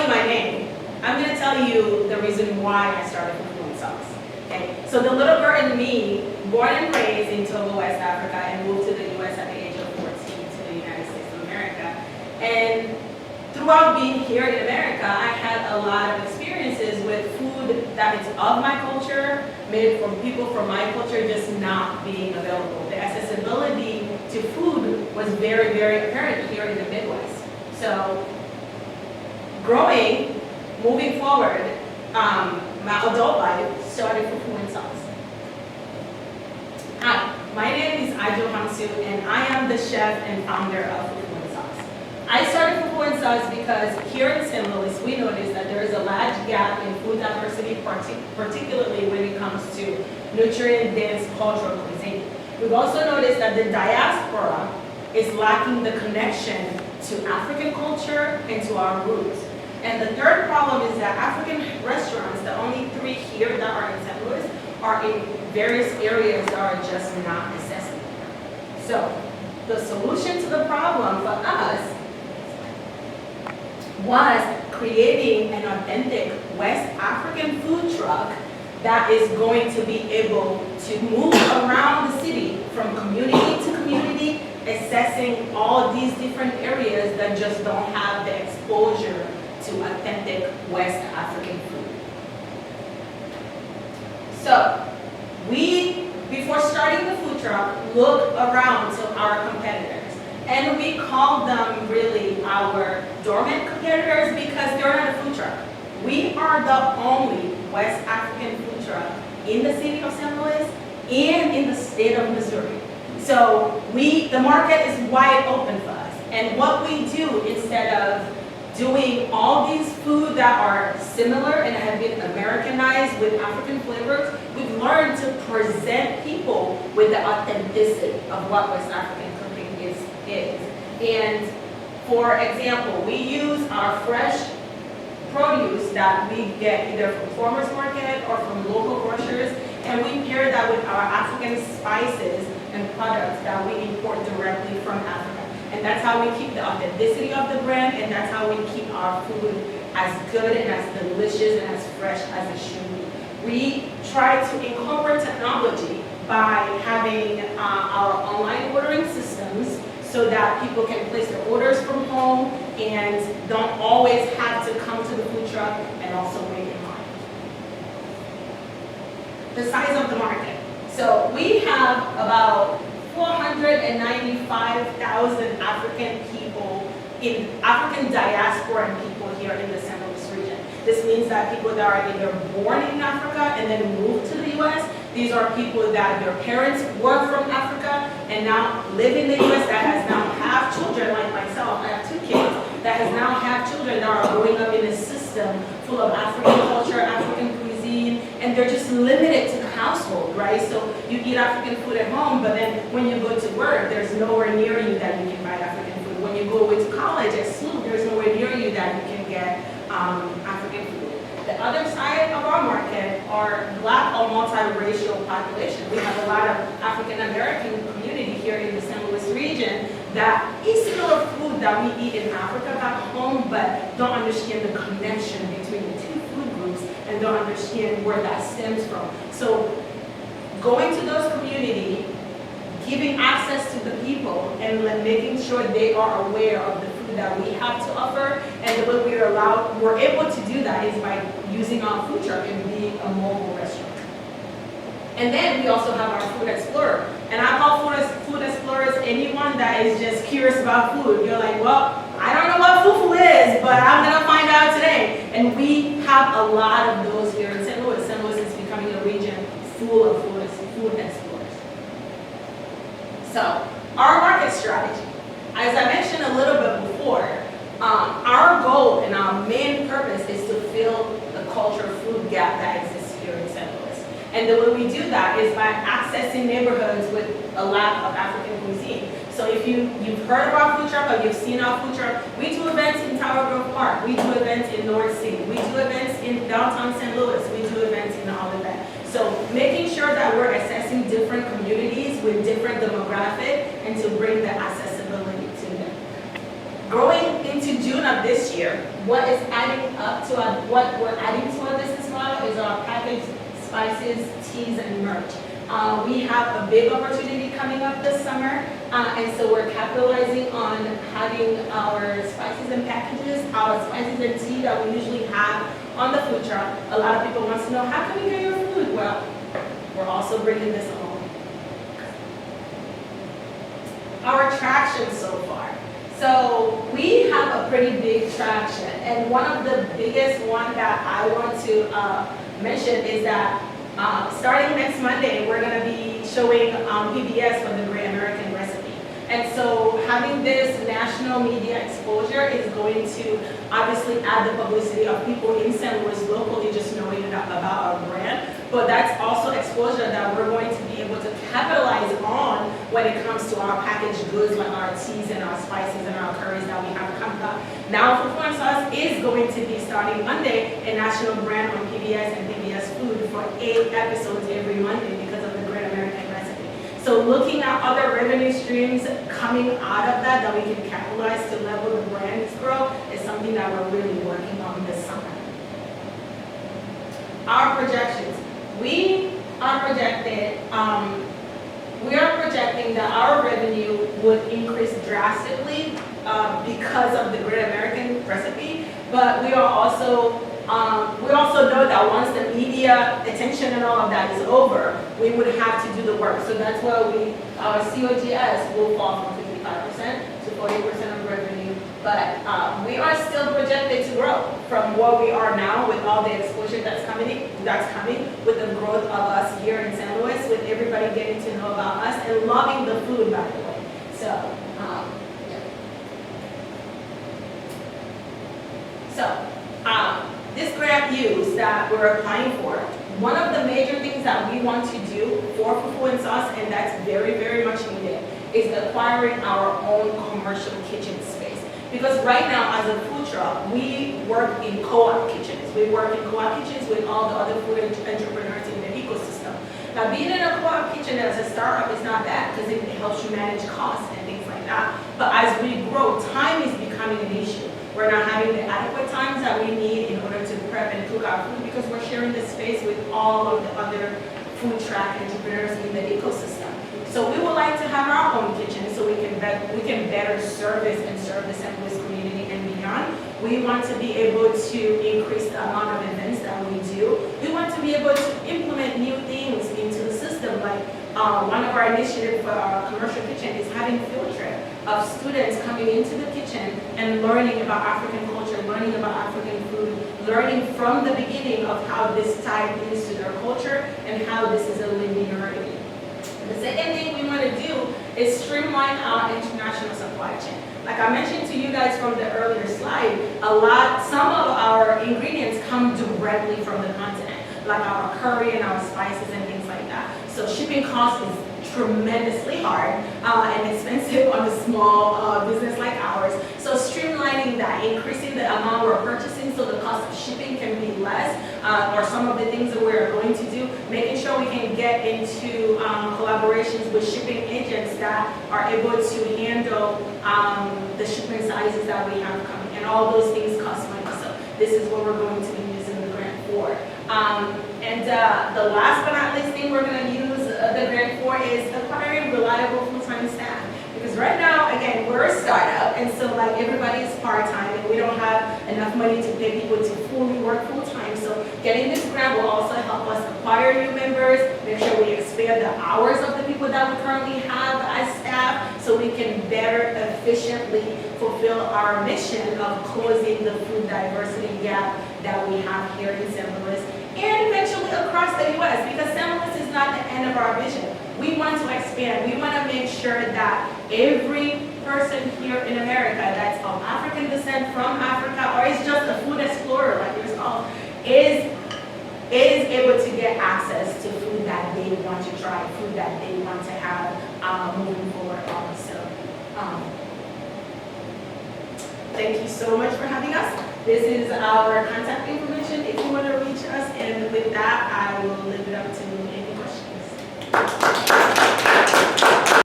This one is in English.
you my name, I'm going to tell you the reason why I started FufuNSauce. Okay, so the little girl in me, born and raised in Togo, West Africa, and moved to the U.S. at the age of 14 to the United States of America. And throughout being here in America, I had a lot of experiences with food that is of my culture, made from people from my culture, just not being available. The accessibility to food was very, very apparent here in the Midwest. So, growing, moving forward, my adult life started FufuNSauce. Hi, my name is Hansu, and I am the chef and founder of FufuNSauce. I started FufuNSauce because here in St. Louis, we noticed that there is a large gap in food diversity, particularly when it comes to nutrient-dense cultural cuisine. We've also noticed that the diaspora is lacking the connection to African culture and to our roots. And the third problem is that African restaurants, the only 3 here that are in St. Louis, are in various areas that are just not accessible. So, the solution to the problem for us was creating an authentic West African food truck that is going to be able to move around the city from community to community, assessing all these different areas that just don't have the exposure to authentic West African food. So, we, before starting the food truck, looked around to our competitors. And we called them really our dormant competitors because they're not a food truck. We are the only West African food truck in the city of St. Louis and in the state of Missouri. So the market is wide open for us. And what we do, instead of doing all these food that are similar and have been Americanized with African flavors, we've learned to present people with the authenticity of what West African cooking is. And for example, we use our fresh produce that we get either from farmers market or from local grocers, and we pair that with our African spices and products that we import directly from Africa. And that's how we keep the authenticity of the brand, and that's how we keep our food as good and as delicious and as fresh as it should be. We try to incorporate technology by having our online ordering systems so that people can place their orders from home and don't always have to come to the food truck and also wait in line. The size of the market. So we have about 495,000 African people, African diaspora and people here in the St. Louis region. This means that people that are either born in Africa and then moved to the U.S. These are people that their parents were from Africa and now live in the U.S. that has now have children like myself. I have 2 kids that has now have children that are growing up in a system full of African culture, African cuisine, and they're just limited to the household, right? So you eat African food at home, but then when you go to work, there's nowhere near you that you can buy African food. When you go away to college at SLU, there's nowhere near you that you can get African food. The other side of our market are Black or multiracial population. We have a lot of African American community here in the St. Louis region that eat similar food that we eat in Africa back home, but don't understand the connection between the 2 food groups and don't understand where that stems from. So going to those communities, giving access to the people, and making sure they are aware of the food that we have to offer, and the way we're able to do that is by using our food truck and being a mobile restaurant. And then we also have our food explorer. And I call food explorers anyone that is just curious about food. You're like, well, I don't know what fufu is, but I'm gonna find out today. And we have a lot of those here in St. Louis. St. Louis is becoming a region full of food explorers. So, our market strategy. As I mentioned a little bit before, our goal and our main purpose is to fill the culture food gap that exists here in St. Louis. And the way we do that is by accessing neighborhoods with a lack of African cuisine. So if you've heard of our food truck or you've seen our food truck, we do events in Tower Grove Park, we do events in North City, we do events in downtown St. Louis, we do events in all of that. So making sure that we're assessing different communities with different demographic and to bring the accessibility to them. Going into June of this year, year. What is adding up to what we're adding to our business model is our packaged spices, teas, and merch. We have a big opportunity coming up this summer, and so we're capitalizing on having our spices and packages, our spices and tea that we usually have on the food truck. A lot of people want to know, how can we get your food? Well, we're also bringing this along. Our traction so far. So we have a pretty big traction, and one of the biggest one that I want to mention is that starting next Monday, we're going to be showing PBS for the Great American Recipe. And so having this national media exposure is going to obviously add the publicity of people in St. Louis locally just knowing about our brand. But that's also exposure that we're going to be able to capitalize on when it comes to our packaged goods, like our teas and our spices and our curries that we have coming up. Now, FufuNSauce is going to be starting Monday a national brand on PBS and PBS Food for 8 episodes every Monday because of the Great American Recipe. So looking at other revenue streams coming out of that we can capitalize to level the brand's growth is something that we're really working on this summer. Our projections. We are projecting that our revenue would increase drastically because of the Great American Recipe, but we also know that once the media attention and all of that is over, we would have to do the work. So that's why our COGS will fall from 55% to 40% of revenue. But we are still projected to grow from what we are now with all the exposure that's coming, with the growth of us here in St. Louis, with everybody getting to know about us and loving the food, by the way. So, yeah. So, this grant use that we're applying for, one of the major things that we want to do for FufuNSauce, and that's very, very much needed, is acquiring our own commercial kitchen space. Because right now, as a food truck, we work in co-op kitchens. We work in co-op kitchens with all the other food entrepreneurs in the ecosystem. Now, being in a co-op kitchen as a startup is not bad because it helps you manage costs and things like that. But as we grow, time is becoming an issue. We're not having the adequate times that we need in order to prep and cook our food because we're sharing the space with all of the other food truck entrepreneurs in the ecosystem. So we would like to have our own kitchen so we can better service and serve the St. Louis community and beyond. We want to be able to increase the amount of events that we do. We want to be able to implement new things into the system. Like one of our initiatives for our commercial kitchen is having field trip of students coming into the kitchen and learning about African culture, learning about African food, learning from the beginning of how this ties into their culture and how this is a linearity. The second thing we want to do is streamline our international supply chain. Like I mentioned to you guys from the earlier slide, some of our ingredients come directly from the continent, like our curry and our spices and things like that. So shipping cost is tremendously hard and expensive on a small business like ours. So streamlining that, increasing the amount we're purchasing so the cost of shipping can be less, or some of the things that we're going to do, making sure we can get into collaborations with shipping agents that are able to handle the shipping sizes that we have coming, and all those things cost money. So this is what we're going to be using the grant for. And the last but not least thing we're going to use the grant for is acquiring reliable full-time staff. Because right now, again, we're a startup, and so like everybody is part-time, and we don't have enough money to pay people to fully work full-time. So getting this grant will also help us acquire new members, make sure we expand the hours of the people that we currently have as staff, so we can better efficiently fulfill our mission of closing the food diversity gap that we have here in St. Louis, and eventually across the U.S., because St. Louis is not the end of our vision. We want to expand. We want to make sure that every person here in America that's of African descent, from Africa, or is just a food explorer like yourself, is able to get access to food that they want to try, food that they want to have moving forward on. So, thank you so much for having us. This is our contact information if you want to reach us, and with that, I will leave it up to any questions.